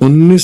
19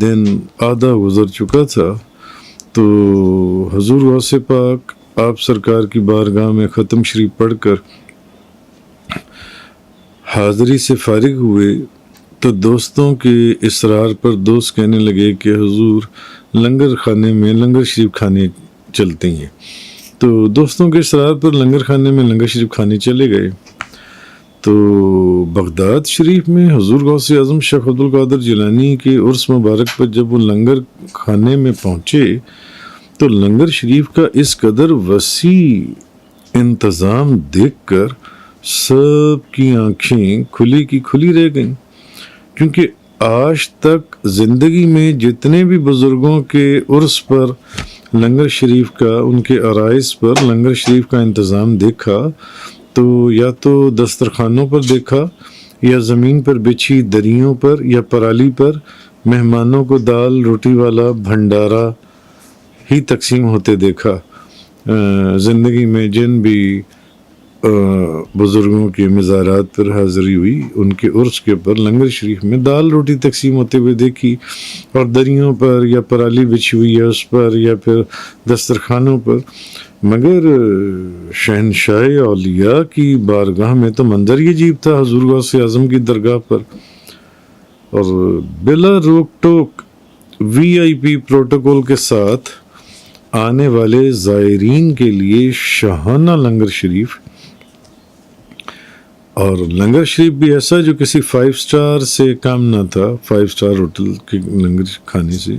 دن آدھا گزر چکا تھا تو حضور غوث پاک آپ سرکار کی بارگاہ میں ختم شریف پڑھ کر حاضری سے فارغ ہوئے تو دوستوں کے اصرار پر دوست کہنے لگے کہ حضور لنگر خانے میں لنگر شریف کھانے چلتے ہیں. تو دوستوں کے اصرار پر لنگر خانے میں لنگر شریف کھانے چلے گئے. تو بغداد شریف میں حضور غوث اعظم شیخ عبدالقادر جیلانی کے عرس مبارک پر جب وہ لنگر خانے میں پہنچے تو لنگر شریف کا اس قدر وسیع انتظام دیکھ کر سب کی آنکھیں کھلی کی کھلی رہ گئیں، کیونکہ آج تک زندگی میں جتنے بھی بزرگوں کے عرس پر لنگر شریف کا، ان کے عرائض پر لنگر شریف کا انتظام دیکھا تو یا تو دسترخوانوں پر دیکھا یا زمین پر بچھی دریوں پر یا پرالی پر مہمانوں کو دال روٹی والا بھنڈارا ہی تقسیم ہوتے دیکھا. زندگی میں جن بھی بزرگوں کے مزارات پر حاضری ہوئی ان کے عرس کے پر لنگر شریف میں دال روٹی تقسیم ہوتے ہوئے دیکھی، اور دریوں پر یا پرالی بچھی ہوئی ہے اس پر یا پھر دسترخوانوں پر. مگر شہنشاہ اولیاء کی بارگاہ میں تو منظر ہی عجیب تھا. حضور غوث اعظم کی درگاہ پر اور بلا روک ٹوک VIP پروٹوکول کے ساتھ آنے والے زائرین کے لیے شاہانہ لنگر شریف، اور لنگر شریف بھی ایسا جو کسی 5 سٹار سے کام نہ تھا، 5 سٹار ہوٹل کے لنگر کھانے سے.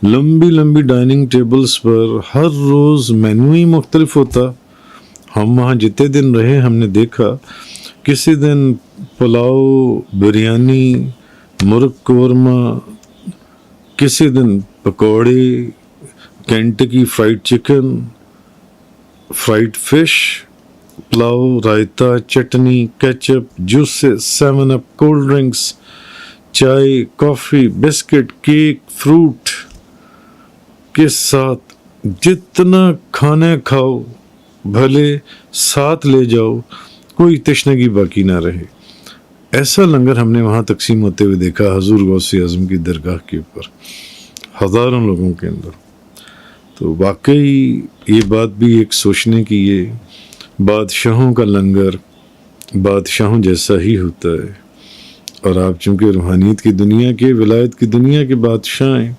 لمبی لمبی ڈائننگ ٹیبلز پر ہر روز مینو ہی مختلف ہوتا. ہم وہاں جتنے دن رہے ہم نے دیکھا کسی دن پلاؤ بریانی مرغ قورمہ، کسی دن پکوڑے Kentucky fried chicken fried fish, pulao raita chutney ketchup juices 7 up cold drinks چائے کافی بسکٹ کیک فروٹ کے ساتھ جتنا کھانا کھاؤ بھلے ساتھ لے جاؤ، کوئی تشنگی باقی نہ رہے. ایسا لنگر ہم نے وہاں تقسیم ہوتے ہوئے دیکھا حضور غوث اعظم کی درگاہ کے اوپر ہزاروں لوگوں کے اندر. تو واقعی یہ بات بھی ایک سوچنے کی ہے. بادشاہوں کا لنگر بادشاہوں جیسا ہی ہوتا ہے، اور آپ چونکہ روحانیت کی دنیا کے ولایت کی دنیا کے بادشاہ ہیں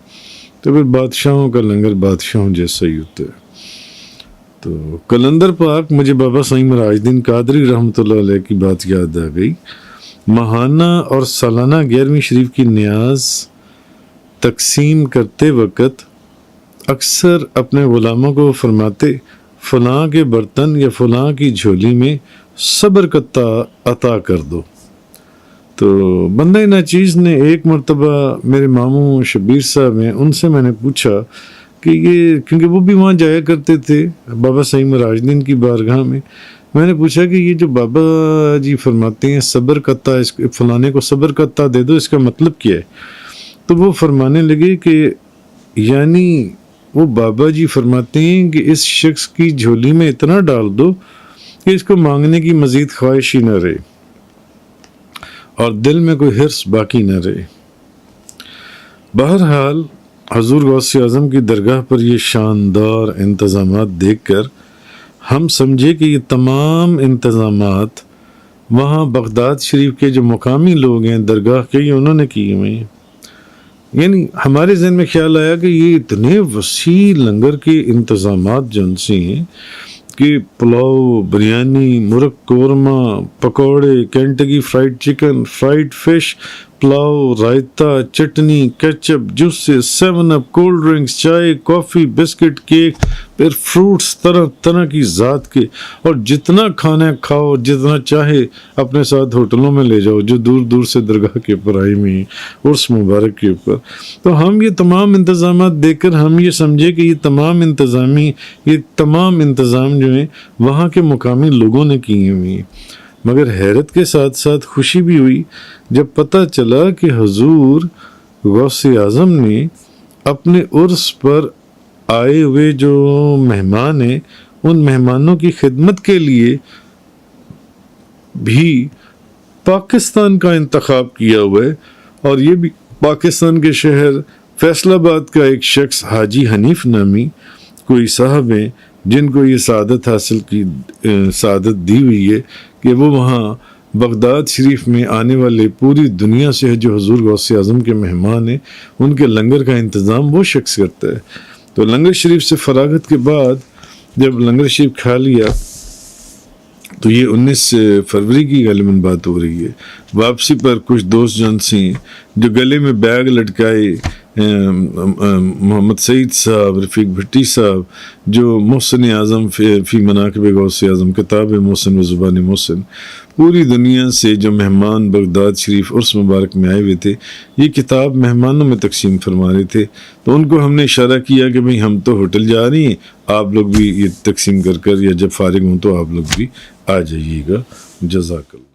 تو پھر بادشاہوں کا لنگر بادشاہوں جیسا ہی ہوتا ہے. تو کلندر پاک مجھے بابا سعید راج الدین قادری رحمۃ اللہ علیہ کی بات یاد آ گئی. ماہانہ اور سالانہ 11ویں شریف کی نیاز تقسیم کرتے وقت اکثر اپنے غلاموں کو فرماتے فلاں کے برتن یا فلاں کی جھولی میں صبر کا عطا کر دو. تو بندہ ناچیز نے ایک مرتبہ میرے ماموں شبیر صاحب ہیں، ان سے میں نے پوچھا کہ یہ، کیونکہ وہ بھی وہاں جایا کرتے تھے بابا سعید راج الدین کی بارگاہ میں نے پوچھا کہ یہ جو بابا جی فرماتے ہیں صبر کا عطا، اس فلانے کو صبر کا عطا دے دو، اس کا مطلب کیا ہے؟ تو وہ فرمانے لگے کہ یعنی وہ بابا جی فرماتے ہیں کہ اس شخص کی جھولی میں اتنا ڈال دو کہ اس کو مانگنے کی مزید خواہش ہی نہ رہے اور دل میں کوئی حرص باقی نہ رہے. بہرحال حضور غوث اعظم کی درگاہ پر یہ شاندار انتظامات دیکھ کر ہم سمجھے کہ یہ تمام انتظامات وہاں بغداد شریف کے جو مقامی لوگ ہیں درگاہ کے، یہ انہوں نے کیے ہوئے ہیں. یعنی ہمارے ذہن میں خیال آیا کہ یہ اتنے وسیع لنگر کے انتظامات جن سے ہیں کہ پلاؤ بریانی مرغ قورمہ پکوڑے Kentucky fried chicken fried fish pulao raita chutney ketchup juices 7 up cold drinks چائے کافی بسکٹ کیک پھر فروٹس طرح طرح کی ذات کے، اور جتنا کھانا کھاؤ جتنا چاہے اپنے ساتھ ہوٹلوں میں لے جاؤ جو دور دور سے درگاہ کے اوپر آئی ہوئی ہیں عرس مبارک کے اوپر. تو ہم یہ تمام انتظامات دیکھ کر ہم یہ سمجھے کہ یہ تمام انتظام جو ہیں وہاں کے مقامی لوگوں نے کیے ہوئے ہیں. مگر حیرت کے ساتھ ساتھ خوشی بھی ہوئی جب پتہ چلا کہ حضور غوث اعظم نے اپنے عرس پر آئے ہوئے جو مہمان ہیں ان مہمانوں کی خدمت کے لیے بھی پاکستان کا انتخاب کیا ہوا ہے، اور یہ بھی پاکستان کے شہر فیصل آباد کا ایک شخص حاجی حنیف نامی کوئی صاحب ہیں جن کو یہ سعادت دی ہوئی ہے کہ وہ وہاں بغداد شریف میں آنے والے پوری دنیا سے جو حضور غوث اعظم کے مہمان ہیں ان کے لنگر کا انتظام وہ شخص کرتا ہے. تو لنگر شریف سے فراغت کے بعد جب لنگر شریف کھا لیا تو یہ 19 فروری کی غالباً بات ہو رہی ہے. واپسی پر کچھ دوست جان سے جو گلے میں بیگ لٹکائے محمد سعید صاحب، رفیق بھٹی صاحب جو محسن اعظم فی مناقب غوث اعظم کتاب محسن و زبان محسن، پوری دنیا سے جو مہمان بغداد شریف عرس مبارک میں آئے ہوئے تھے یہ کتاب مہمانوں میں تقسیم فرما رہے تھے. تو ان کو ہم نے اشارہ کیا کہ بھئی ہم تو ہوٹل جا رہی ہیں، آپ لوگ بھی یہ تقسیم کر یا جب فارغ ہوں تو آپ لوگ بھی آ جائیے گا. جزاک اللہ.